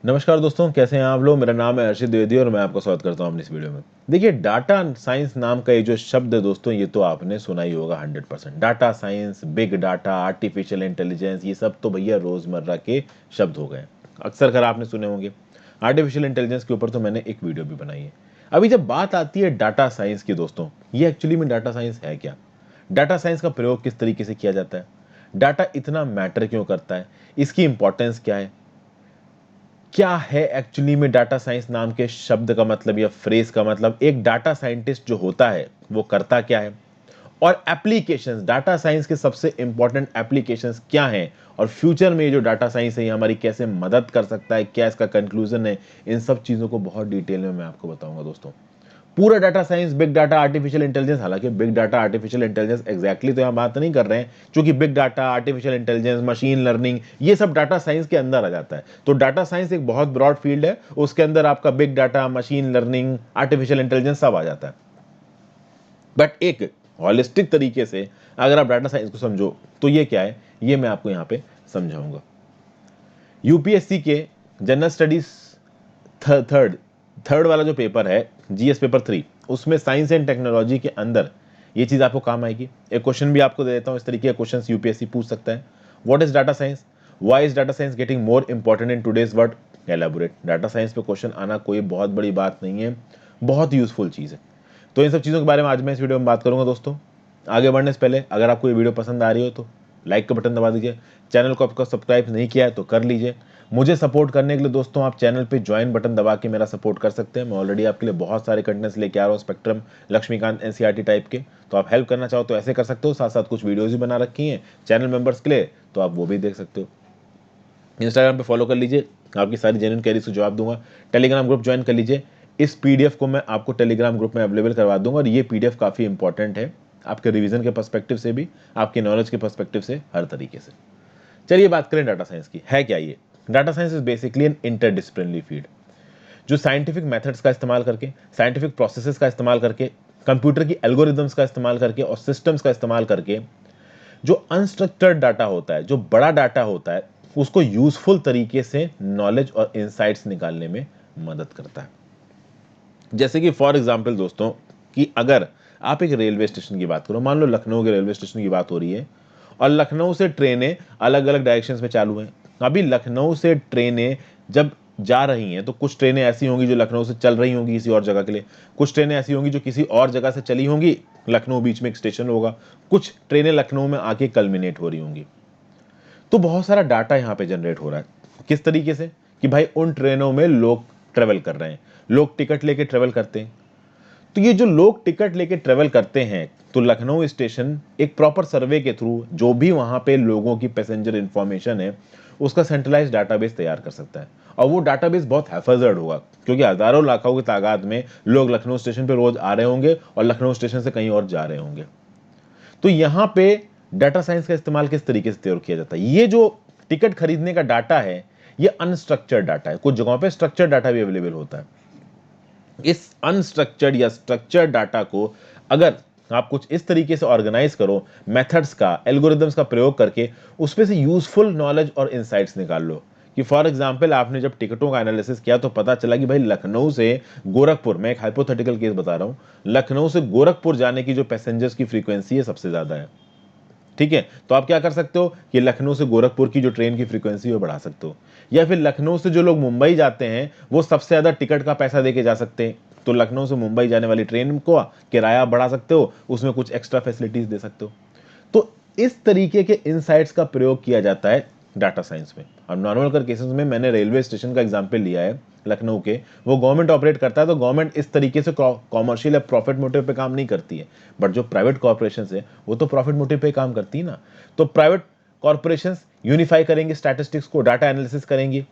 नमस्कार दोस्तों, कैसे हैं आप लोग। मेरा नाम है अर्षित द्विवेदी और मैं आपका स्वागत करता हूं अपनी इस वीडियो में। देखिए, डाटा साइंस नाम का ये जो शब्द है दोस्तों, ये तो आपने सुना ही होगा 100%। Data science, big data, artificial intelligence, ये सब तो भैया रोजमर्रा के शब्द हो गए। अक्सर कर आपने सुने होंगे। आर्टिफिशियल इंटेलिजेंस के ऊपर तो मैंने एक वीडियो भी बनाई है। अभी जब बात आती है डाटा साइंस की दोस्तों, ये एक्चुअली में डाटा साइंस है क्या? डाटा साइंस का प्रयोग किस तरीके से किया जाता है? डाटा इतना मैटर क्यों करता है? इसकी इंपॉर्टेंस क्या है? क्या है एक्चुअली में डाटा साइंस नाम के शब्द का मतलब या फ्रेज का मतलब? एक डाटा साइंटिस्ट जो होता है वो करता क्या है? और एप्लीकेशंस, डाटा साइंस के सबसे इंपॉर्टेंट एप्लीकेशंस क्या हैं? और फ्यूचर में ये जो डाटा साइंस है ये हमारी कैसे मदद कर सकता है, क्या इसका कंक्लूजन है, इन सब चीजों को बहुत डिटेल में मैं आपको बताऊंगा दोस्तों। पूरा data science, big data, artificial intelligence, हालांकि big data artificial intelligence exactly तो यहां बात नहीं कर रहे हैं, क्योंकि big data, artificial intelligence, machine learning, ये सब डाटा साइंस के अंदर आ जाता है। तो डाटा साइंस एक बहुत ब्रॉड फील्ड है, उसके अंदर आपका big data, machine learning, artificial intelligence सब आ जाता है। बट एक हॉलिस्टिक तरीके से अगर आप डाटा साइंस को समझो तो ये क्या है, ये मैं आपको यहां पे समझाऊंगा। यूपीएससी के जनरल स्टडीज थर्ड थर्ड वाला जो पेपर है, जीएस पेपर 3, उसमें साइंस एंड टेक्नोलॉजी के अंदर ये चीज आपको काम आएगी। एक क्वेश्चन भी आपको दे देता हूं, इस तरीके का क्वेश्चन यूपीएससी पूछ सकता है। What is data science? Why is data science getting more important in today's world? Elaborate. Data science पे क्वेश्चन आना कोई बहुत बड़ी बात नहीं है, बहुत यूजफुल चीज है। तो इन सब चीजों के बारे में आज मैं इस वीडियो में बात करूंगा दोस्तों। आगे बढ़ने से पहले अगर आपको ये वीडियो पसंद आ रही हो तो लाइक का बटन दबा दीजिए। चैनल को आपका सब्सक्राइब नहीं किया है तो कर लीजिए। मुझे सपोर्ट करने के लिए दोस्तों आप चैनल पे ज्वाइन बटन दबा के मेरा सपोर्ट कर सकते हैं। मैं ऑलरेडी आपके लिए बहुत सारे कंटेंट्स लेके आ रहा हूँ, स्पेक्ट्रम, लक्ष्मीकांत, एनसीईआरटी टाइप के। तो आप हेल्प करना चाहो तो ऐसे कर सकते हो, साथ साथ कुछ वीडियोज भी बना रखी हैं चैनल मेंबर्स के लिए, तो आप वो भी देख सकते हो। इंस्टाग्राम पे फॉलो कर लीजिए, आपकी सारी जेन्युइन क्वेरीज को जवाब दूंगा। टेलीग्राम ग्रुप ज्वाइन कर लीजिए, इस पीडीएफ को मैं आपको टेलीग्राम ग्रुप में अवेलेबल करवा दूंगा। और ये पीडीएफ काफी इंपॉर्टेंट है आपके रिवीजन के पर्सपेक्टिव से भी, आपके नॉलेज के पर्सपेक्टिव से, हर तरीके से। चलिए बात करें डाटा साइंस की, है क्या ये? Data science is basically an interdisciplinary field जो साइंटिफिक मेथड्स का इस्तेमाल करके, साइंटिफिक प्रोसेसेस का इस्तेमाल करके, कंप्यूटर की एल्गोरिदम्स का इस्तेमाल करके और सिस्टम्स का इस्तेमाल करके जो अनस्ट्रक्चर्ड डाटा होता है, जो बड़ा डाटा होता है, उसको यूजफुल तरीके से नॉलेज और इंसाइट्स निकालने में मदद करता है। जैसे कि फॉर एग्जांपल दोस्तों, कि अगर आप एक रेलवे स्टेशन की बात करो, मान लो लखनऊ के रेलवे स्टेशन की बात हो रही है और लखनऊ से ट्रेनें अलग अलग डायरेक्शंस में चालू हैं। अभी लखनऊ से ट्रेनें जब जा रही हैं तो कुछ ट्रेनें ऐसी होंगी जो लखनऊ से चल रही होंगी किसी और जगह के लिए, कुछ ट्रेनें ऐसी होंगी जो किसी और जगह से चली होंगी, लखनऊ बीच में एक स्टेशन होगा, कुछ ट्रेनें लखनऊ में आके कल्मिनेट हो रही होंगी। तो बहुत सारा डाटा यहाँ पे जनरेट हो रहा है। किस तरीके से? कि भाई उन ट्रेनों में लोग ट्रेवल कर रहे हैं, लोग टिकट लेके ट्रेवल करते हैं। तो ये जो लोग टिकट लेके ट्रेवल करते हैं, तो लखनऊ स्टेशन एक प्रॉपर सर्वे के थ्रू जो भी वहां पे लोगों की पैसेंजर इंफॉर्मेशन है उसका सेंट्रलाइज डाटाबेस तैयार कर सकता है। और वो डाटाबेस बहुत हैफर्ड होगा, क्योंकि हजारों लाखों की तादाद में लोग लखनऊ स्टेशन पे रोज आ रहे होंगे और लखनऊ स्टेशन से कहीं और जा रहे होंगे। तो यहां पे डाटा साइंस का इस्तेमाल किस तरीके से किया जाता है? ये जो टिकट खरीदने का डाटा है, ये अनस्ट्रक्चर्ड डाटा है। कुछ जगहों पे स्ट्रक्चर्ड डाटा भी अवेलेबल होता है। इस अनस्ट्रक्चर्ड या स्ट्रक्चर्ड डाटा को अगर आप कुछ इस तरीके से ऑर्गेनाइज करो, मेथड्स का, एल्गोरिदम्स का प्रयोग करके, उसमें से यूजफुल नॉलेज और इंसाइट्स निकाल लो। कि फॉर एग्जांपल आपने जब टिकटों का एनालिसिस किया तो पता चला कि भाई लखनऊ से गोरखपुर, मैं एक हाइपोथेटिकल केस बता रहा हूं, लखनऊ से गोरखपुर जाने की जो पैसेंजर्स की फ्रीक्वेंसी है सबसे ज्यादा है। ठीक है, तो आप क्या कर सकते हो कि लखनऊ से गोरखपुर की जो ट्रेन की फ्रीक्वेंसी है बढ़ा सकते हो। या फिर लखनऊ से जो लोग मुंबई जाते हैं वो सबसे ज्यादा टिकट का पैसा देके जा सकते हैं, तो लखनऊ से मुंबई जाने वाली ट्रेन को किराया बढ़ा सकते हो, उसमें कुछ एक्स्ट्रा फैसिलिटीज दे सकते हो। तो इस तरीके के इनसाइट्स का प्रयोग किया जाता है डाटा साइंस में। अब नॉर्मल कर केसेस में मैंने रेलवे स्टेशन का एग्जांपल लिया है लखनऊ के, वो गवर्नमेंट ऑपरेट करता है, तो गवर्नमेंट इस तरीके से कॉमर्शियल या प्रॉफिट मोटिव पे काम नहीं करती है। बट जो प्राइवेट कॉर्पोरेशन है वो तो प्रॉफिट मोटिव पे काम करती है ना। तो प्राइवेट कॉर्पोरेशन यूनिफाई करेंगे स्टैटिस्टिक्स को, डाटा एनालिसिस करेंगी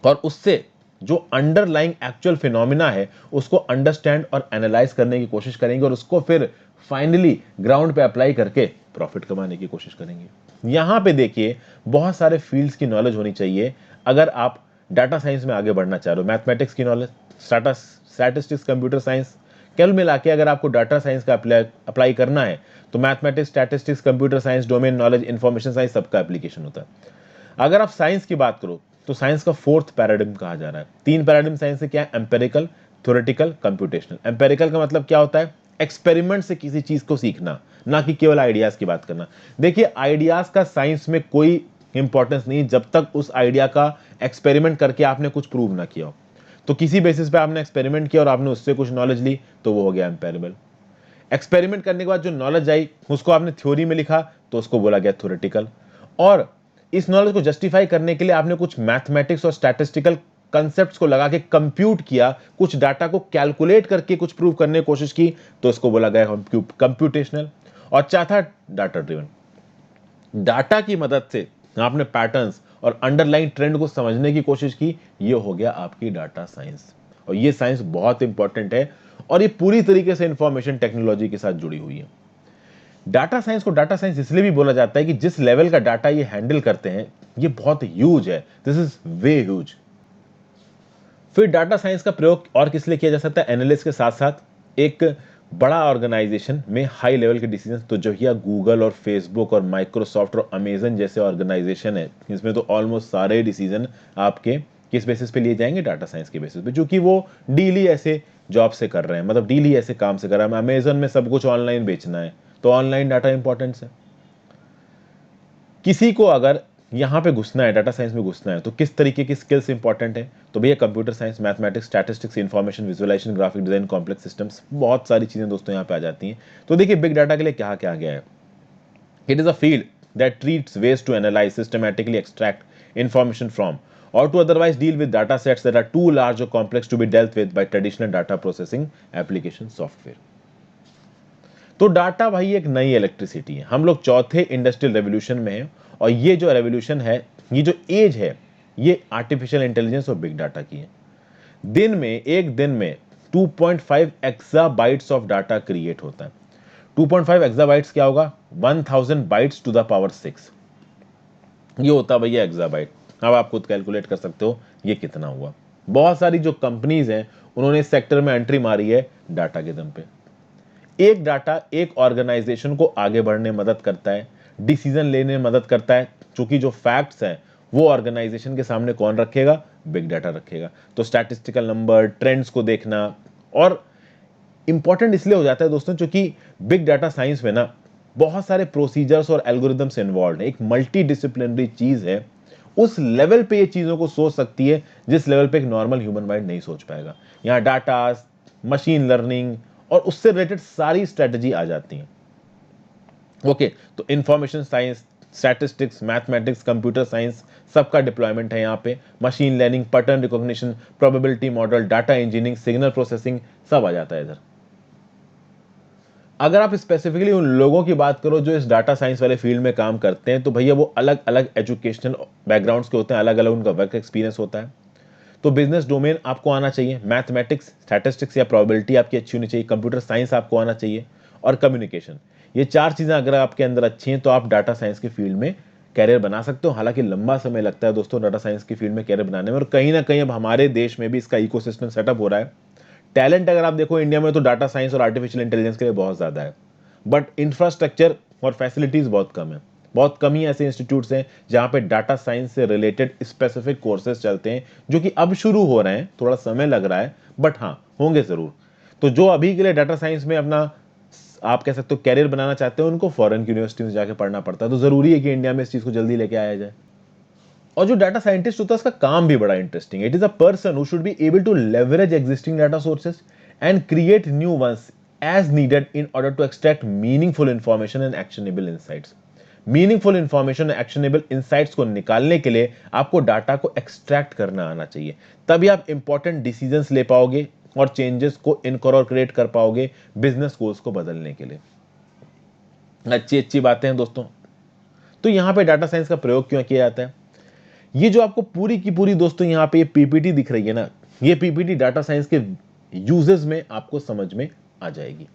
और उससे जो अंडरलाइंग एक्चुअल फिनोमिना है उसको अंडरस्टैंड और एनालाइज करने की कोशिश करेंगे और उसको फिर फाइनली ग्राउंड पे अप्लाई करके प्रॉफिट कमाने की कोशिश करेंगे। यहां पे देखिए बहुत सारे फील्ड्स की नॉलेज होनी चाहिए अगर आप डाटा साइंस में आगे बढ़ना चाह रहे हो। मैथमेटिक्स की नॉलेज, स्टैटिस्टिक्स, कंप्यूटर साइंस, कुल मिला के अगर आपको डाटा साइंस का अप्लाई करना है तो mathematics, statistics, computer science, domain knowledge, information science सबका एप्लीकेशन होता है। अगर आप साइंस की बात करो तो साइंस का फोर्थ पैराडिम कहा जा रहा है। 3 पैराडिम साइंस से क्या है? Empirical, theoretical, computational. एम्पेरिकल का मतलब क्या होता है? एक्सपेरिमेंट से किसी चीज को सीखना, ना कि केवल आइडियाज की बात करना। देखिए आइडियाज का साइंस में कोई इंपॉर्टेंस नहीं जब तक उस आइडिया का एक्सपेरिमेंट करके आपने कुछ प्रूव ना किया हो। तो किसी बेसिस पे आपने एक्सपेरिमेंट किया और आपने उससे कुछ नॉलेज ली तो वो हो गया एम्पेरिकल। एक्सपेरिमेंट करने के बाद जो नॉलेज आई उसको आपने थ्योरी में लिखा तो उसको बोला गया थ्योरेटिकल। और इस नॉलेज को जस्टिफाई करने के लिए आपने कुछ मैथमेटिक्स और स्टैटिस्टिकल कंसेप्ट्स को लगा के कंप्यूट किया, कुछ डाटा को कैलकुलेट करके कुछ प्रूव करने की कोशिश की, तो इसको बोला गया कंप्यूटेशनल। और चौथा डाटा ड्रिवन। डाटा की मदद से आपने पैटर्न्स और अंडरलाइन ट्रेंड को समझने की कोशिश की, ये हो गया आपकी डाटा साइंस। और ये साइंस बहुत इंपॉर्टेंट है और ये पूरी तरीके से इंफॉर्मेशन टेक्नोलॉजी के साथ जुड़ी हुई है। डाटा साइंस को डाटा साइंस इसलिए भी बोला जाता है कि जिस लेवल का डाटा ये हैंडल करते हैं ये बहुत ह्यूज है, दिस इज वे ह्यूज। फिर डाटा साइंस का प्रयोग और किस लिए किया जा सकता है? एनालिस्ट के साथ साथ एक बड़ा ऑर्गेनाइजेशन में हाई लेवल के डिसीजन, तो जो ये गूगल और फेसबुक और माइक्रोसॉफ्ट और अमेजन जैसे ऑर्गेनाइजेशन है, इसमें तो ऑलमोस्ट सारे डिसीजन आपके किस बेसिस पे लिए जाएंगे? डाटा साइंस के बेसिस पे, क्योंकि वो डीली ऐसे जॉब से कर रहे हैं, मतलब डीली ऐसे काम से कर रहे हैं। अमेजन में सब कुछ ऑनलाइन बेचना है तो ऑनलाइन डाटा इंपॉर्टेंस है। किसी को अगर यहाँ पे घुसना है, डाटा साइंस में घुसना है, तो किस तरीके की स्किल्स इंपॉर्टेंट है? तो भैया computer science, mathematics, statistics, information visualisation, graphic design, complex systems, बहुत सारी चीजें दोस्तों यहाँ पे आ जाती हैं। तो देखिए बिग डाटा के लिए क्या क्या गया है। It is a field that treats ways to analyse, systematically extract information from or to otherwise deal with data sets that are too large or complex to be dealt with by traditional data processing application software। तो data भाई एक नई electricity है। हम लोग चौथे industrial revolution में हैं और ये जो रेवोल्यूशन है, ये जो एज है, ये आर्टिफिशियल इंटेलिजेंस और बिग डाटा की है। एक दिन में 2.5 एक्साबाइट्स ऑफ डाटा क्रिएट होता है। 2.5 एक्साबाइट्स क्या होगा? 1000 बाइट्स टू द पावर 6, ये होता है भैया एक्साबाइट। अब आप खुद कैलकुलेट कर सकते हो ये कितना हुआ। बहुत सारी जो कंपनीज हैं उन्होंने इस सेक्टर में एंट्री मारी है डाटा के दम पे। एक डाटा एक ऑर्गेनाइजेशन को आगे बढ़ने में मदद करता है, डिसीजन लेने में मदद करता है, क्योंकि जो फैक्ट्स हैं वो ऑर्गेनाइजेशन के सामने कौन रखेगा? बिग डाटा रखेगा। तो स्टैटिस्टिकल नंबर, ट्रेंड्स को देखना और इंपॉर्टेंट इसलिए हो जाता है दोस्तों क्योंकि बिग डाटा साइंस में ना बहुत सारे प्रोसीजर्स और एल्गोरिदम्स इन्वॉल्व है। एक मल्टी डिसिप्लिनरी चीज है, उस लेवल पे ये चीजों को सोच सकती है जिस लेवल पे एक नॉर्मल ह्यूमन माइंड नहीं सोच पाएगा। यहाँ डाटा, मशीन लर्निंग और उससे रिलेटेड सारी स्ट्रेटजी आ जाती हैं। ओके, तो information science, statistics, mathematics, computer science, सबका डिप्लॉयमेंट है यहाँ पे। Machine learning, pattern recognition, probability model, data engineering, signal processing, सब आ जाता है इधर। अगर आप स्पेसिफिकली उन लोगों की बात करो जो इस डाटा साइंस वाले फील्ड में काम करते हैं, तो भैया वो अलग अलग एजुकेशनल बैकग्राउंड्स के होते हैं, अलग अलग उनका वर्क एक्सपीरियंस होता है। तो बिजनेस डोमेन आपको आना चाहिए, मैथमेटिक्स, स्टैटिस्टिक्स या प्रोबेबिलिटी आपकी अच्छी होनी चाहिए, कंप्यूटर साइंस आपको आना चाहिए, और कम्युनिकेशन। ये 4 चीजें अगर आपके अंदर अच्छी हैं तो आप डाटा साइंस के फील्ड में कैरियर बना सकते हो। हालांकि लंबा समय लगता है दोस्तों डाटा साइंस की फील्ड में कैरियर बनाने में, और कहीं ना कहीं अब हमारे देश में भी इसका इकोसिस्टम सेटअप हो रहा है। टैलेंट अगर आप देखो इंडिया में तो डाटा साइंस और आर्टिफिशियल इंटेलिजेंस के लिए बहुत ज्यादा है, बट इंफ्रास्ट्रक्चर और फैसिलिटीज बहुत कम है। बहुत कम ही ऐसे इंस्टीट्यूट्स हैं जहां पे डाटा साइंस से रिलेटेड स्पेसिफिक कोर्सेज चलते हैं, जो कि अब शुरू हो रहे हैं, थोड़ा समय लग रहा है, बट हाँ होंगे जरूर। तो जो अभी के लिए डाटा साइंस में अपना आप कह सकते हो कैरियर बनाना चाहते हो, उनको फॉरेन यूनिवर्सिटी में जाकर पढ़ना पड़ता है। तो जरूरी है कि इंडिया में इस चीज को जल्दी लेके आया जाए। और जो डाटा साइंटिस्ट होता है उसका काम भी बड़ा इंटरेस्टिंग है। It is a person who should be able to leverage existing data sources and create new ones as needed in order to extract meaningful information and actionable insights। Meaningful information और actionable insights को निकालने के लिए आपको data को extract करना आना चाहिए, तभी आप इंपॉर्टेंट डिसीजंस ले पाओगे और चेंजेस को इनकॉर्पोरेट कर पाओगे बिजनेस गोल्स को बदलने के लिए। अच्छी अच्छी बातें हैं दोस्तों। तो यहां पे डाटा साइंस का प्रयोग क्यों किया जाता है? ये जो आपको पूरी की पूरी दोस्तों यहां पे ये पीपीटी दिख रही है ना, ये पीपीटी डाटा साइंस के यूजेस में आपको समझ में आ जाएगी।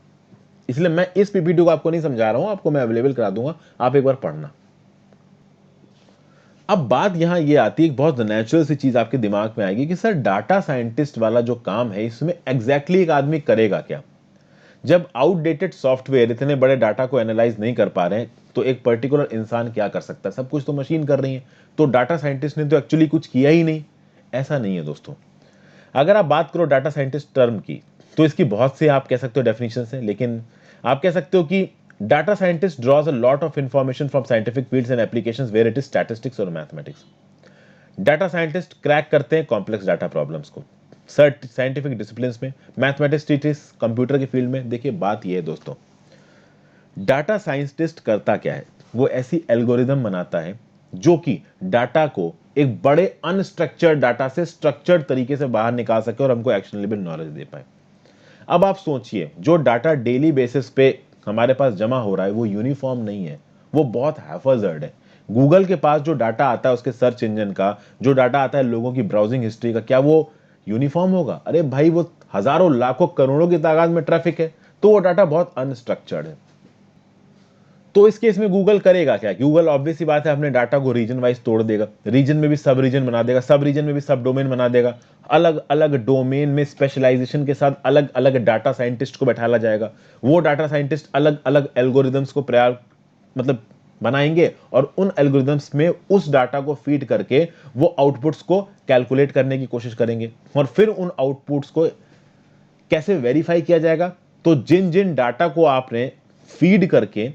इसलिए मैं इस पीपीटी को आपको नहीं समझा रहा हूं, आपको मैं अवेलेबल करा दूंगा, आप एक बार पढ़ना। अब बात यहां ये आती है, एक बहुत नेचुरल सी चीज आपके दिमाग में आएगी कि सर डाटा साइंटिस्ट वाला जो काम है इसमें एग्जैक्टली एक आदमी करेगा क्या? जब आउटडेटेड सॉफ्टवेयर इतने बड़े डाटा को एनालाइज नहीं कर पा रहे हैं तो एक पर्टिकुलर इंसान क्या कर सकता है? सब कुछ तो मशीन कर रही है। तो डाटा साइंटिस्ट ने तो एक्चुअली कुछ किया ही नहीं। ऐसा नहीं है दोस्तों। अगर आप बात करो डाटा साइंटिस्ट टर्म की, तो इसकी बहुत से आप कह सकते हो डेफिनेशंस हैं, लेकिन आप कह सकते हो कि data scientist draws a lot of information from scientific fields and applications where it is statistics और मैथमेटिक्स। डाटा साइंटिस्ट क्रैक करते हैं कॉम्प्लेक्स डाटा प्रॉब्लम्स को साइंटिफिक डिसिप्लिन में, मैथमेटिक्स, कंप्यूटर की फील्ड में। देखिए बात यह है दोस्तों, डाटा साइंटिस्ट करता क्या है? वो ऐसी एल्गोरिदम बनाता है जो कि डाटा को एक बड़े अनस्ट्रक्चर्ड डाटा से स्ट्रक्चर्ड तरीके से बाहर निकाल सके और हमको एक्शनेबल नॉलेज दे पाए। अब आप सोचिए, जो डाटा डेली बेसिस पे हमारे पास जमा हो रहा है वो यूनिफॉर्म नहीं है, वो बहुत हैफर्जर्ड है। गूगल के पास जो डाटा आता है उसके सर्च इंजन का, जो डाटा आता है लोगों की ब्राउजिंग हिस्ट्री का, क्या वो यूनिफॉर्म होगा? अरे भाई, वो हजारों लाखों करोड़ों की तादाद में ट्रैफिक है, तो वो डाटा बहुत अनस्ट्रक्चर्ड है। तो इस केस में गूगल करेगा क्या? गूगल ऑब्वियस सी बात है अपने डाटा को रीजन वाइज तोड़ देगा, रीजन में भी सब रीजन बना देगा, सब रीजन में भी सब डोमेन बना देगा, अलग अलग डोमेन में स्पेशलाइजेशन के साथ अलग अलग डाटा साइंटिस्ट को बैठाला जाएगा। वो डाटा साइंटिस्ट अलग अलग एल्गोरिदम्स को बनाएंगे और उन एल्गोरिदम्स में उस डाटा को फीड करके वो आउटपुट्स को कैलकुलेट करने की कोशिश करेंगे। और फिर उन आउटपुट्स को कैसे वेरीफाई किया जाएगा? तो जिन जिन डाटा को आपने फीड करके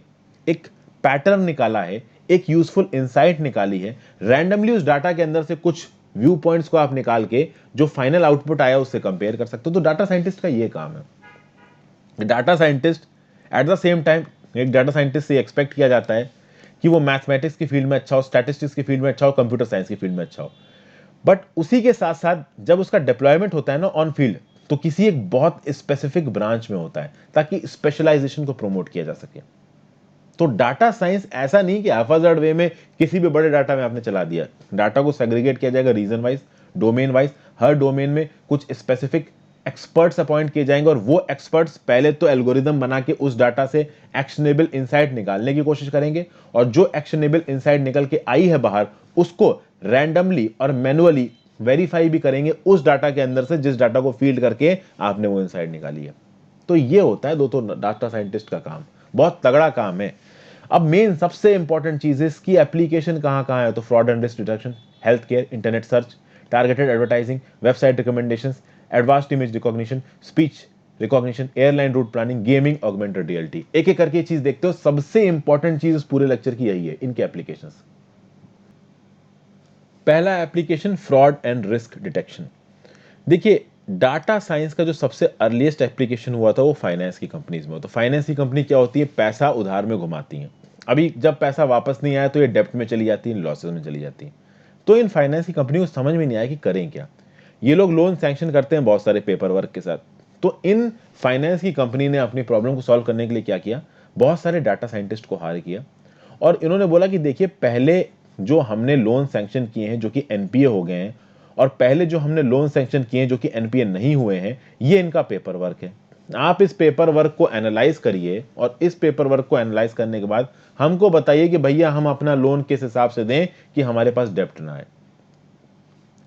एक पैटर्न निकाला है, एक यूजफुल इंसाइट निकाली है, रैंडमली उस डाटा के अंदर से कुछ व्यू पॉइंट्स को आप निकाल के जो फाइनल आउटपुट आया उससे कंपेयर कर सकते हो। तो डाटा साइंटिस्ट का ये काम है। Data scientist at the same time, एक डाटा साइंटिस्ट से एक्सपेक्ट किया जाता है कि वो मैथमेटिक्स की फील्ड में अच्छा हो, स्टैटिस्टिक्स की फील्ड में अच्छा हो, कंप्यूटर साइंस की फील्ड में अच्छा हो। बट उसी के साथ साथ जब उसका डिप्लॉयमेंट होता है ना ऑन फील्ड, तो किसी एक बहुत स्पेसिफिक ब्रांच में होता है ताकि स्पेशलाइजेशन को प्रमोट किया जा सके। तो डाटा साइंस ऐसा नहीं कि हाफाजार्ड वे में किसी भी बड़े डाटा में आपने चला दिया। डाटा को सेग्रीगेट किया जाएगा रीजन वाइज, डोमेन वाइज, हर डोमेन में कुछ स्पेसिफिक एक्सपर्ट्स अपॉइंट किए जाएंगे और वो एक्सपर्ट्स पहले तो एल्गोरिदम बना के उस डाटा से एक्शनेबल इंसाइट निकालने की कोशिश करेंगे और जो एक्शनेबल इंसाइट निकल के आई है बाहर, उसको रैंडमली और मैनुअली वेरीफाई भी करेंगे उस डाटा के अंदर से जिस डाटा को फील्ड करके आपने वो इंसाइट निकाली है। तो ये होता है दोस्तों डाटा साइंटिस्ट का काम। बहुत तगड़ा काम है। अब मेन सबसे इंपॉर्टेंट चीज है इसकी एप्लीकेशन कहां कहां है। तो fraud and risk detection, health care, internet search, targeted advertising, website recommendations, advanced image recognition, speech recognition, airline route planning, gaming, augmented reality. एक एक करके चीज देखते हो। सबसे इंपॉर्टेंट चीज इस पूरे लेक्चर की यही है, इनके एप्लीकेशंस। पहला application fraud and risk detection. देखिए, डाटा साइंस का जो सबसे अर्लीस्ट एप्लीकेशन हुआ था वो फाइनेंस की कंपनीज में। तो फाइनेंस की कंपनी क्या होती है? पैसा उधार में घुमाती हैं। अभी जब पैसा वापस नहीं आया तो ये डेप्ट में चली जाती है, लॉसेस में चली जाती है। तो इन फाइनेंस की कंपनी को समझ में नहीं आया कि करें क्या। ये लोग लोन सैंक्शन करते हैं बहुत सारे पेपर वर्क के साथ। तो इन फाइनेंस की कंपनी ने अपनी प्रॉब्लम को सॉल्व करने के लिए क्या किया? बहुत सारे डाटा साइंटिस्ट को हायर किया और इन्होंने बोला कि देखिए, पहले जो हमने लोन सैंक्शन किए हैं जो कि एनपीए हो गए हैं, और पहले जो हमने लोन सैंक्शन किए हैं जो कि एनपीए नहीं हुए हैं, ये इनका पेपर वर्क है। आप इस पेपर वर्क को एनालाइज करिए और इस पेपर वर्क को एनालाइज करने के बाद हमको बताइए कि भैया हम अपना लोन किस हिसाब से दें कि हमारे पास डेप्ट ना आए।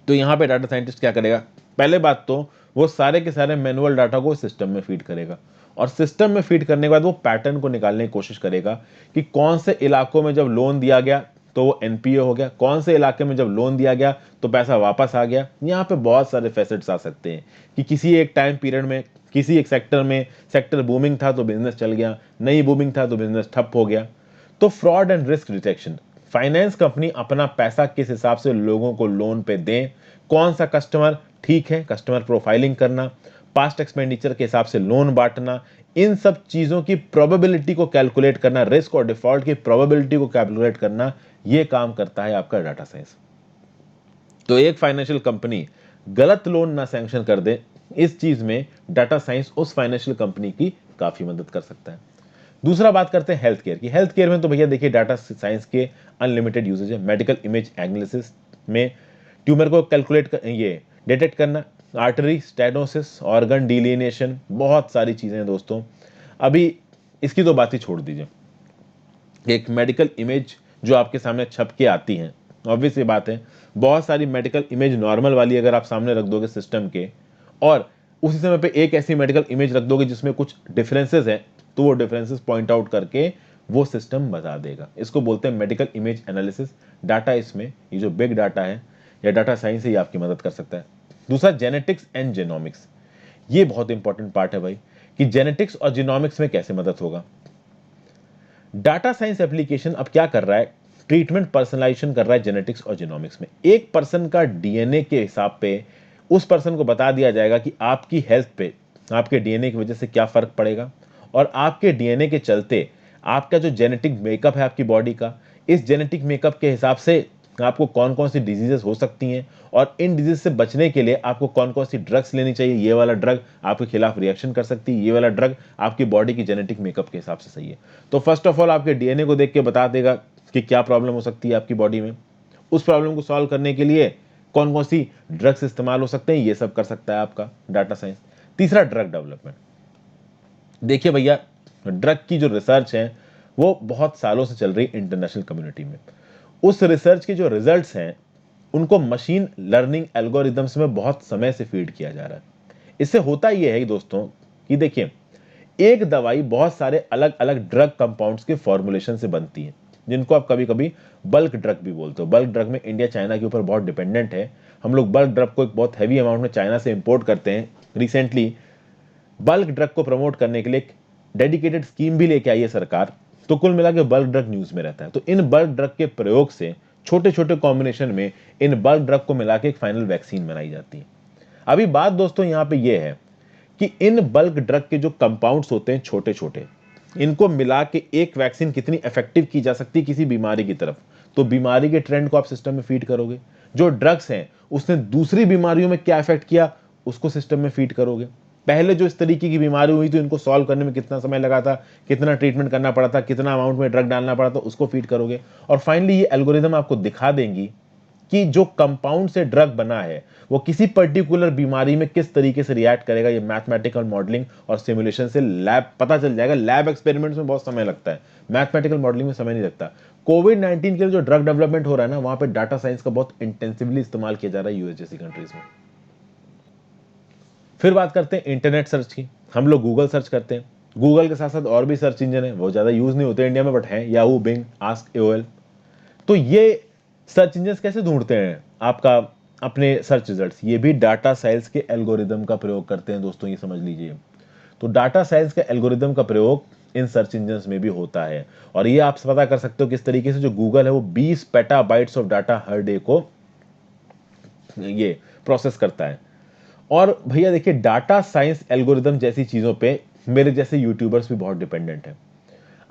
तो यहां पे डाटा साइंटिस्ट क्या करेगा? पहले बात तो वो सारे के सारे मैनुअल डाटा को सिस्टम में फीड करेगा और सिस्टम में फीड करने के बाद वो पैटर्न को निकालने की कोशिश करेगा कि कौन से इलाकों में जब लोन दिया गया तो वो एनपीए हो गया, कौन से इलाके में जब लोन दिया गया तो पैसा वापस आ गया। यहाँ पे बहुत सारे फैसेट्स आ सकते हैं कि किसी एक टाइम पीरियड में किसी एक सेक्टर में, सेक्टर बूमिंग था तो बिजनेस चल गया, नहीं बूमिंग था तो बिजनेस ठप हो गया। तो fraud and risk detection, finance company अपना पैसा किस हिसाब से लोगों को लोन पे दें, कौन सा कस्टमर ठीक है, कस्टमर प्रोफाइलिंग करना, पास्ट एक्सपेंडिचर के हिसाब से लोन बांटना, इन सब चीजों की प्रोबेबिलिटी को कैलकुलेट करना, रिस्क और डिफॉल्ट की प्रोबेबिलिटी को कैलकुलेट करना, यह काम करता है आपका डाटा साइंस। तो एक फाइनेंशियल कंपनी गलत लोन ना सैंक्शन कर दे, इस चीज में डाटा साइंस उस फाइनेंशियल कंपनी की काफी मदद कर सकता है। दूसरा बात करते हैं हेल्थ केयर की। हेल्थ केयर में तो भैया देखिए डाटा साइंस के अनलिमिटेड यूजेज है। मेडिकल इमेज एनालिसिस में ट्यूमर को कैलकुलेट ये डिटेक्ट करना, आर्टरी स्टेनोसिस, ऑर्गन डिलीनिएशन, बहुत सारी चीजें हैं दोस्तों। अभी इसकी तो बात ही छोड़ दीजिए। एक मेडिकल इमेज जो आपके सामने छप के आती हैं, ऑब्वियस ये बात है, बहुत सारी मेडिकल इमेज नॉर्मल वाली अगर आप सामने रख दोगे सिस्टम के और उसी समय पे एक ऐसी मेडिकल इमेज रख दोगे जिसमें कुछ डिफरेंसेस हैं, तो वो डिफरेंसेस पॉइंट आउट करके वो सिस्टम बता देगा। इसको बोलते हैं मेडिकल इमेज एनालिसिस। डाटा इसमें, ये जो बिग डाटा है या डाटा साइंस है, ये आपकी मदद कर सकता है। दूसरा जेनेटिक्स एंड जेनोमिक्स, ये बहुत इंपॉर्टेंट पार्ट है भाई, कि जेनेटिक्स और जीनोमिक्स में कैसे मदद होगा। डाटा साइंस एप्लीकेशन अब क्या कर रहा है, ट्रीटमेंट पर्सनलाइजेशन कर रहा है जेनेटिक्स और जीनोमिक्स में। एक पर्सन का डीएनए के हिसाब पे उस पर्सन को बता दिया जाएगा कि आपकी हेल्थ पे आपके डीएनए की वजह से क्या फर्क पड़ेगा, और आपके डीएनए के चलते आपका जो जेनेटिक मेकअप है आपकी बॉडी का, इस जेनेटिक मेकअप के हिसाब से आपको कौन कौन सी डिजीजेस हो सकती हैं, और इन डिजीज से बचने के लिए आपको कौन कौन सी ड्रग्स लेनी चाहिए। ये वाला ड्रग आपके खिलाफ रिएक्शन कर सकती है, ये वाला ड्रग आपकी बॉडी की जेनेटिक मेकअप के हिसाब से सही है। तो फर्स्ट ऑफ ऑल आपके डीएनए को देख के बता देगा कि क्या प्रॉब्लम हो सकती है आपकी बॉडी में, उस प्रॉब्लम को सॉल्व करने के लिए कौन कौन सी ड्रग्स इस्तेमाल हो सकते हैं, ये सब कर सकता है आपका डाटा साइंस। तीसरा ड्रग डेवलपमेंट। देखिए भैया, ड्रग की जो रिसर्च है वो बहुत सालों से चल रही इंटरनेशनल कम्युनिटी में। उस रिसर्च के जो रिजल्ट्स हैं उनको मशीन लर्निंग एल्गोरिदम्स में बहुत समय से फीड किया जा रहा है। इससे होता यह है दोस्तों कि देखिए, एक दवाई बहुत सारे अलग अलग ड्रग कंपाउंड्स के फॉर्मुलेशन से बनती है, जिनको आप कभी कभी बल्क ड्रग भी बोलते हो। बल्क ड्रग में इंडिया चाइना के ऊपर बहुत डिपेंडेंट है। हम लोग बल्क ड्रग को एक बहुत हैवी अमाउंट में चाइना से इंपोर्ट करते हैं। रिसेंटली बल्क ड्रग को प्रमोट करने के लिए एक डेडिकेटेड स्कीम भी लेके आई है सरकार। तो कुल मिला के बल्क ड्रग न्यूज में रहता है। तो इन बल्क ड्रग के प्रयोग से छोटे छोटे कॉम्बिनेशन में इन बल्क ड्रग को मिला के एक फाइनल वैक्सीन बनाई जाती है। अभी बात दोस्तों यहां पे ये है कि इन बल्क ड्रग के जो कंपाउंड्स होते हैं छोटे छोटे, इनको मिला के एक वैक्सीन कितनी इफेक्टिव की जा सकती है किसी बीमारी की तरफ। तो बीमारी के ट्रेंड को आप सिस्टम में फीड करोगे, जो ड्रग्स हैं उसने दूसरी बीमारियों में क्या इफेक्ट किया उसको सिस्टम में फीड करोगे। पहले जो इस तरीके की बीमारी हुई तो इनको सॉल्व करने में कितना समय लगा था, कितना ट्रीटमेंट करना पड़ा था, कितना अमाउंट में ड्रग डालना पड़ा था, उसको फीड करोगे। और फाइनली ये एल्गोरिदम आपको दिखा देंगी कि जो कंपाउंड से ड्रग बना है वो किसी पर्टिकुलर बीमारी में किस तरीके से रिएक्ट करेगा। ये मैथमेटिकल मॉडलिंग और सिमुलेशन से लैब पता चल जाएगा। लैब एक्सपेरिमेंट्स में बहुत समय लगता है, मैथमेटिकल मॉडलिंग में समय नहीं लगता। कोविड-19 के लिए जो ड्रग डेवलपमेंट हो रहा है ना, वहां पे डाटा साइंस का बहुत इंटेंसिवली इस्तेमाल किया जा रहा है यूएस जैसी कंट्रीज में। फिर बात करते हैं इंटरनेट सर्च की। हम लोग गूगल सर्च करते हैं, गूगल के साथ साथ और भी सर्च इंजन है, वो ज्यादा यूज नहीं होते इंडिया में बट हैं, याहू, बिंग, आस्क एओएल। तो ये सर्च इंजन कैसे ढूंढते हैं आपका अपने सर्च रिजल्ट्स, ये भी डाटा साइंस के एल्गोरिदम का प्रयोग करते हैं दोस्तों, ये समझ लीजिए। तो डाटा साइंस के एल्गोरिदम का प्रयोग इन सर्च इंजन में भी होता है। और ये आप पता कर सकते हो किस तरीके से, जो गूगल है वो 20 petabytes of data her day को ये प्रोसेस करता है। और भैया देखिए, डाटा साइंस एल्गोरिदम जैसी चीजों पे मेरे जैसे यूट्यूबर्स भी बहुत डिपेंडेंट है।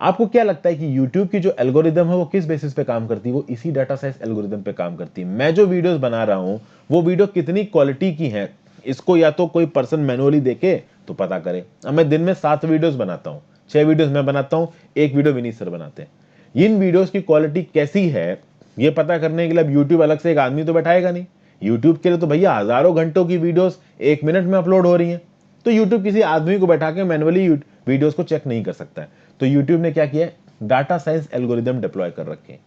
आपको क्या लगता है कि YouTube की जो एल्गोरिदम है वो किस बेसिस पे काम करती है? वो इसी डाटा साइंस एल्गोरिदम पे काम करती है। मैं जो वीडियोस बना रहा हूं वो वीडियो कितनी क्वालिटी की है, इसको या तो कोई पर्सन मैनुअली देखे तो पता करे। अब मैं दिन में 7 वीडियोस बनाता हूं, 6 वीडियोस मैं बनाता हूं, एक वीडियो विनीत सर बनाते हैं। इन वीडियोस की क्वालिटी कैसी है ये पता करने के लिए अब यूट्यूब अलग से एक आदमी तो बैठाएगा नहीं। यूट्यूब के लिए तो भैया हजारों घंटों की वीडियोस 1 मिनट में अपलोड हो रही हैं। तो यूट्यूब किसी आदमी को बैठा के मैनुअली वीडियोस को चेक नहीं कर सकता है। तो यूट्यूब ने क्या किया है, डाटा साइंस एल्गोरिदम डिप्लॉय कर रखे हैं।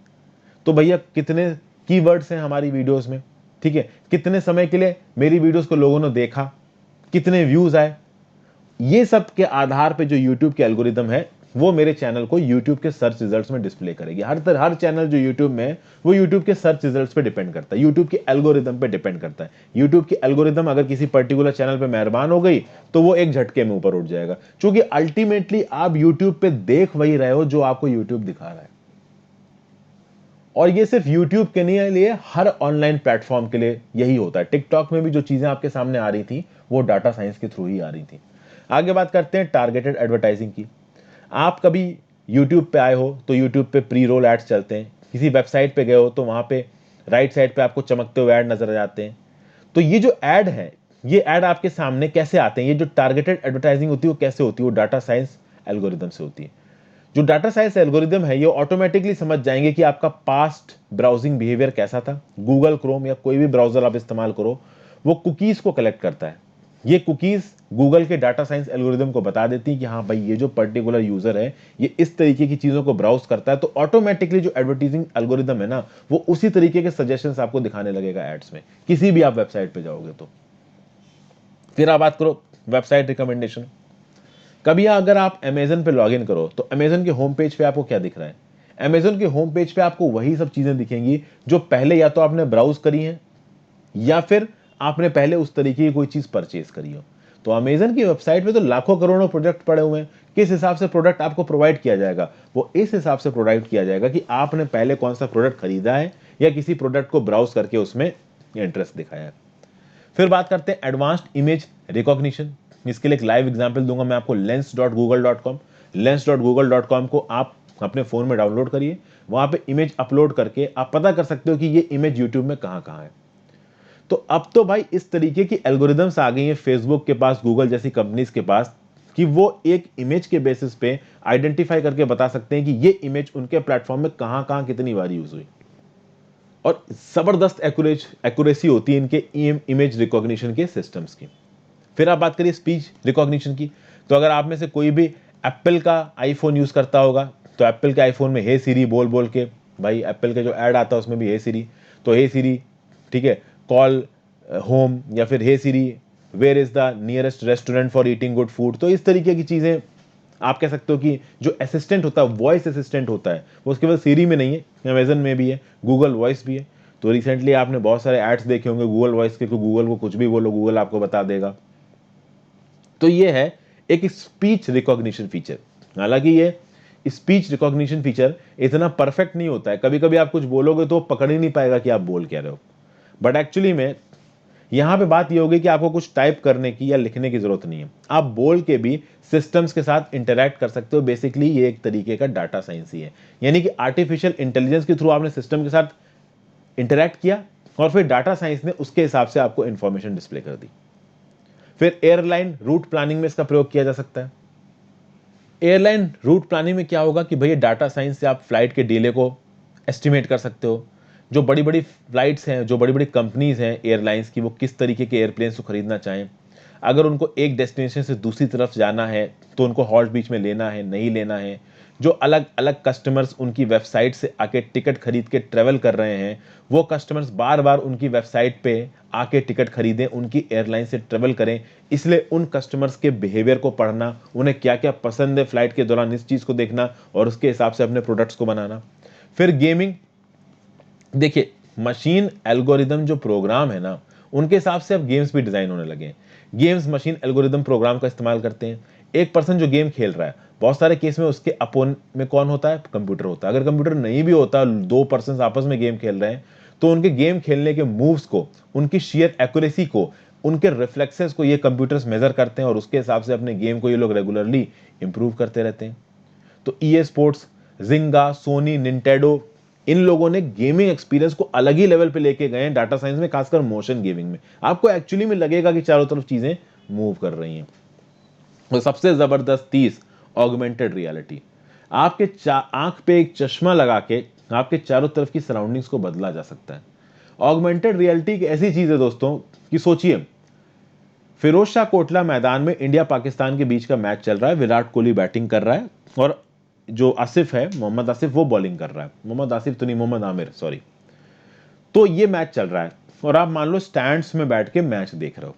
तो भैया कितने कीवर्ड्स हैं हमारी वीडियोस में, ठीक है, कितने समय के लिए मेरी वीडियोस को लोगों ने देखा, कितने व्यूज आए, ये सब के आधार पे जो यूट्यूब के एल्गोरिदम है वो मेरे चैनल को यूट्यूब के सर्च रिजल्ट्स में डिस्प्ले करेगी। हर चैनल जो यूट्यूब में है वो यूट्यूब के सर्च रिजल्ट्स पे डिपेंड करता है, यूट्यूब के एल्गोरिदम पे डिपेंड करता है। यूट्यूब की एल्गोरिदम अगर किसी पर्टिकुलर चैनल पे मेहरबान हो गई तो वो एक झटके में ऊपर उठ जाएगा, क्योंकि अल्टीमेटली आप यूट्यूब पे देख वही रहे हो जो आपको यूट्यूब दिखा रहा है। और ये सिर्फ यूट्यूब के नहीं लिए, हर ऑनलाइन प्लेटफॉर्म के लिए यही होता है। टिकटॉक में भी जो चीजें आपके सामने आ रही थी वो डाटा साइंस के थ्रू ही आ रही थी। आगे बात करते हैं टारगेटेड एडवर्टाइजिंग की। आप कभी यूट्यूब पे आए हो तो यूट्यूब पे प्री रोल एड्स चलते हैं, किसी वेबसाइट पे गए हो तो वहां पे राइट साइड पे आपको चमकते हुए ऐड नजर आ जाते हैं। तो ये जो ऐड है, ये ऐड आपके सामने कैसे आते हैं, ये जो टारगेटेड एडवर्टाइजिंग होती है वो कैसे होती है, वो डाटा साइंस एल्गोरिदम से होती है। जो डाटा साइंस एल्गोरिदम है ये ऑटोमेटिकली समझ जाएंगे कि आपका पास्ट ब्राउजिंग बिहेवियर कैसा था। गूगल क्रोम या कोई भी ब्राउजर आप इस्तेमाल करो, वो कुकीज को कलेक्ट करता है। ये कुकीज गूगल के डाटा साइंस एल्गोरिदम को बता देती है कि हाँ भाई, ये जो पर्टिकुलर यूजर है ये इस तरीके की चीजों को ब्राउज करता है। तो ऑटोमेटिकली जो एडवर्टाइजिंग एल्गोरिदम है ना, वो उसी तरीके के सजेशंस आपको दिखाने लगेगा एड्स में, किसी भी आप वेबसाइट पे जाओगे तो। फिर आप बात करो वेबसाइट रिकमेंडेशन। कभी अगर आप अमेजन पे लॉगिन करो तो अमेजन के होम पेज पे आपको क्या दिख रहा है? अमेजन के होम पेज पे आपको वही सब चीजें दिखेंगी जो पहले या तो आपने ब्राउज करी हैं या फिर आपने पहले उस तरीके की कोई चीज परचेज करी हो। तो अमेजन की वेबसाइट पे तो लाखों करोड़ों प्रोडक्ट पड़े हुए हैं। किस हिसाब से प्रोडक्ट आपको प्रोवाइड किया जाएगा? वो इस हिसाब से प्रोवाइड किया जाएगा कि आपने पहले कौन सा प्रोडक्ट खरीदा है या किसी प्रोडक्ट को ब्राउज करके उसमें इंटरेस्ट दिखाया है। फिर बात करते हैं एडवांस्ड इमेज रिकॉग्निशन। इसके लिए एक लाइव एग्जांपल दूंगा मैं आपको, lens.google.com। lens.google.com को आप अपने फोन में डाउनलोड करिए, वहां पे इमेज अपलोड करके आप पता कर सकते हो कि ये इमेज यूट्यूब में कहां कहां है। तो अब तो भाई इस तरीके की एल्गोरिदम्स आ गई हैं फेसबुक के पास, गूगल जैसी कंपनीज के पास, कि वो एक इमेज के बेसिस पे आइडेंटिफाई करके बता सकते हैं कि ये इमेज उनके प्लेटफॉर्म में कहां कहां कितनी बार यूज हुई। और जबरदस्त एक्यूरेसी होती है इनके इमेज रिकॉग्निशन के सिस्टम्स की। फिर आप बात करिए स्पीच रिकॉग्निशन की, तो अगर आप में से कोई भी एप्पल का आईफोन यूज करता होगा तो एप्पल के आईफोन में हे सीरी बोल बोल के, भाई एप्पल के जो ऐड आता है उसमें भी हे सीरी, तो हे सीरी, ठीक है, कॉल होम, या फिर hey Siri where is the nearest restaurant for eating good food. तो इस तरीके की चीजें आप कह सकते हो कि जो असिस्टेंट होता है, वॉइस असिस्टेंट होता है, वो उसके बाद सीरी में नहीं है, अमेजन में भी है, गूगल वॉइस भी है। तो रिसेंटली आपने बहुत सारे एड्स देखे होंगे गूगल वॉइस के, गूगल को कुछ भी बोलो गूगल आपको बता देगा। तो ये है एक स्पीच रिकॉग्निशन फीचर। हालांकि ये स्पीच रिकॉग्निशन फीचर इतना परफेक्ट नहीं होता है, कभी कभी आप कुछ बोलोगे तो पकड़ ही नहीं पाएगा कि आप बोल क्या रहे हो। बट एक्चुअली में यहां पे बात ये होगी कि आपको कुछ टाइप करने की या लिखने की जरूरत नहीं है, आप बोल के भी सिस्टम्स के साथ इंटरैक्ट कर सकते हो। बेसिकली ये एक तरीके का डाटा साइंस ही है, यानी कि आर्टिफिशियल इंटेलिजेंस के थ्रू आपने सिस्टम के साथ इंटरैक्ट किया और फिर डाटा साइंस ने उसके हिसाब से आपको इंफॉर्मेशन डिस्प्ले कर दी। फिर एयरलाइन रूट प्लानिंग में इसका प्रयोग किया जा सकता है। एयरलाइन रूट प्लानिंग में क्या होगा कि भैया डाटा साइंस से आप फ्लाइट के डिले को एस्टिमेट कर सकते हो। जो बड़ी बड़ी फ्लाइट्स हैं, जो बड़ी बड़ी कंपनीज हैं एयरलाइंस की, वो किस तरीके के एयरप्लेन्स को खरीदना चाहें, अगर उनको एक डेस्टिनेशन से दूसरी तरफ जाना है तो उनको हॉल्ट बीच में लेना है नहीं लेना है। जो अलग अलग कस्टमर्स उनकी वेबसाइट से आके टिकट खरीद के ट्रेवल कर रहे हैं, वो कस्टमर्स बार बार उनकी वेबसाइट पे आके टिकट खरीदें, उनकी एयरलाइन से ट्रेवल करें। इसलिए उन कस्टमर्स के बिहेवियर को पढ़ना, उन्हें क्या क्या पसंद है फ्लाइट के दौरान, इस चीज़ को देखना और उसके हिसाब से अपने प्रोडक्ट्स को बनाना। फिर गेमिंग, देखिए मशीन एल्गोरिदम जो प्रोग्राम है ना, उनके हिसाब से अब गेम्स भी डिजाइन होने लगे हैं। गेम्स मशीन एल्गोरिदम प्रोग्राम का इस्तेमाल करते हैं। एक पर्सन जो गेम खेल रहा है, बहुत सारे केस में उसके अपोन में कौन होता है? कंप्यूटर होता है। अगर कंप्यूटर नहीं भी होता, दो पर्सन आपस में गेम खेल रहे हैं, तो उनके गेम खेलने के मूव्स को, उनकी शेयर एक्यूरेसी को, उनके रिफ्लेक्सेस को ये कंप्यूटर्स मेजर करते हैं और उसके हिसाब से अपने गेम को ये लोग रेगुलरली इंप्रूव करते रहते हैं। तो ईए स्पोर्ट्स, जिंगा, सोनी, निंटेडो, इन लोगों ने गेमिंग एक्सपीरियंस को अलग ही लेवल पे लेके गए हैं डाटा साइंस में, खासकर मोशन गेमिंग में। आपको एक्चुअली में लगेगा कि चारों तरफ चीजें मूव कर रही हैं। तो सबसे जबरदस्त चीज ऑगमेंटेड रियलिटी। आपके आंख पे एक चश्मा लगा के आपके चारों तरफ की सराउंडिंग्स को बदला जा सकता है। ऑगमेंटेड रियलिटी एक ऐसी चीज है दोस्तों कि सोचिए, फिरोज शाह कोटला मैदान में इंडिया पाकिस्तान के बीच का मैच चल रहा है, विराट कोहली बैटिंग कर रहा है और जो आसिफ है, मोहम्मद आसिफ, वो बॉलिंग कर रहा है। मोहम्मद आसिफ तो नहीं, मोहम्मद आमिर, सॉरी। तो ये मैच चल रहा है और आप मान लो स्टैंड्स में बैठ के मैच देख रहे हो।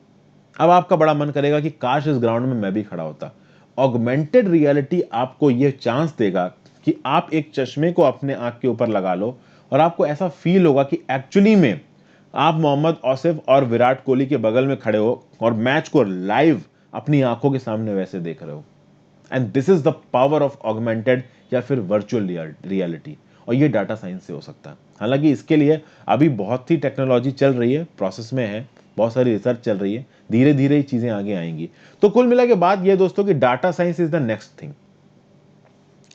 अब आपका बड़ा मन करेगा कि काश इस ग्राउंड में मैं भी खड़ा होता। ऑगमेंटेड रियलिटी आपको यह चांस देगा कि आप एक चश्मे को अपने आंख के ऊपर लगा लो और आपको ऐसा फील होगा कि एक्चुअली में आप मोहम्मद आसिफ और विराट कोहली के बगल में खड़े हो और मैच को लाइव अपनी आंखों के सामने वैसे देख रहे हो। And this is the power of augmented या फिर वर्चुअल रियलिटी। और ये डाटा साइंस से हो सकता है। हालांकि इसके लिए अभी बहुत ही टेक्नोलॉजी चल रही है, प्रोसेस में है, बहुत सारी रिसर्च चल रही है, धीरे धीरे ये चीजें आगे आएंगी। तो कुल मिला के बात ये दोस्तों कि data science is the next thing.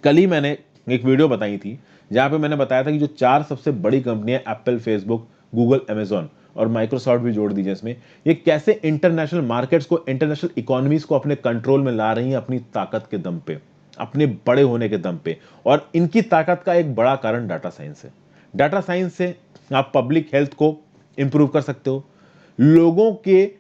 कल ही मैंने एक वीडियो बताई थी जहां पे मैंने बताया था कि जो 4 सबसे बड़ी कंपनियां, एप्पल, फेसबुक, गूगल, अमेजॉन और माइक्रोसॉफ्ट भी जोड़ दीजिए इसमें, ये कैसे इंटरनेशनल मार्केट्स को, इंटरनेशनल इकोनॉमीज को अपने कंट्रोल में ला रही हैं अपनी ताकत के दम पे, अपने बड़े होने के दम पे। और इनकी ताकत का एक बड़ा कारण डाटा साइंस है। डाटा साइंस से आप पब्लिक हेल्थ को इंप्रूव कर सकते हो। लोगों के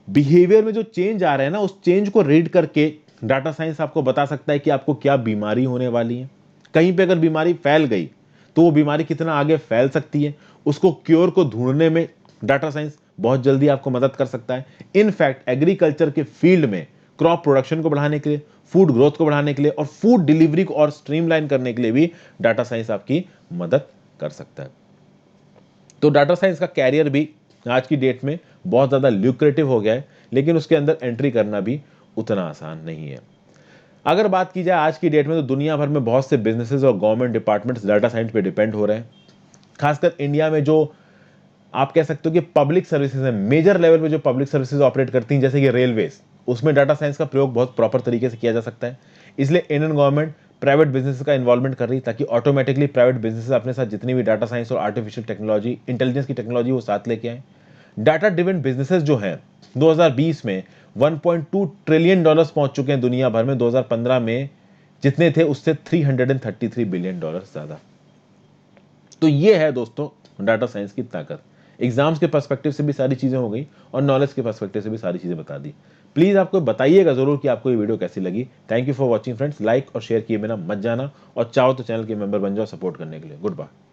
बिहेवियर में जो चेंज आ रहे हैं ना, उस चेंज को रीड करके डाटा साइंस आपको बता सकता है कि आपको क्या बीमारी होने वाली है। कहीं पे अगर बीमारी फैल गई तो वो बीमारी कितना आगे फैल सकती है, उसको क्योर को ढूंढने में डाटा साइंस बहुत जल्दी आपको मदद कर सकता है। इनफैक्ट एग्रीकल्चर के फील्ड में क्रॉप प्रोडक्शन को बढ़ाने के लिए, फूड ग्रोथ को बढ़ाने के लिए और फूड डिलीवरी को और स्ट्रीमलाइन करने के लिए भी डाटा साइंस आपकी मदद कर सकता है। तो डाटा साइंस का कैरियर भी आज की डेट में बहुत ज़्यादा ल्यूक्रेटिव हो गया है, लेकिन उसके अंदर एंट्री करना भी उतना आसान नहीं है। अगर बात की जाए आज की डेट में, तो दुनिया भर में बहुत से बिजनेसेस और गवर्नमेंट डिपार्टमेंट्स डाटा साइंस पे डिपेंड हो रहे हैं। खासकर इंडिया में जो आप कह सकते हो कि पब्लिक सर्विसेज है, मेजर लेवल पे जो पब्लिक सर्विसेज ऑपरेट करती हैं, जैसे कि रेलवेज, उसमें डाटा साइंस का प्रयोग बहुत प्रॉपर तरीके से किया जा सकता है। इसलिए इंडियन गवर्नमेंट प्राइवेट बिजनेस का इन्वॉल्वमेंट कर रही है, ताकि ऑटोमेटिकली प्राइवेट बिजनेस अपने साथ जितनी भी डाटा साइंस और आर्टिफिशियल टेक्नोलॉजी, इंटेलिजेंस की टेक्नोलॉजी वो साथ लेके आए। डाटा ड्रिवन बिजनेसेस जो हैं 2020 में 1.2 ट्रिलियन डॉलर्स पहुंच चुके हैं दुनिया भर में। 2015 में जितने थे उससे 333 बिलियन डॉलर ज्यादा। तो ये है दोस्तों डाटा साइंस की ताकत। एग्जाम्स के पर्सपेक्टिव से भी सारी चीजें हो गई और नॉलेज के पर्सपेक्टिव से भी सारी चीजें बता दी। प्लीज आपको बताइएगा जरूर कि आपको ये वीडियो कैसी लगी। Thank you for watching friends. Like और शेयर किए बिना मत जाना, और चाहो तो चैनल के मेंबर बन जाओ सपोर्ट करने के लिए। Good bye.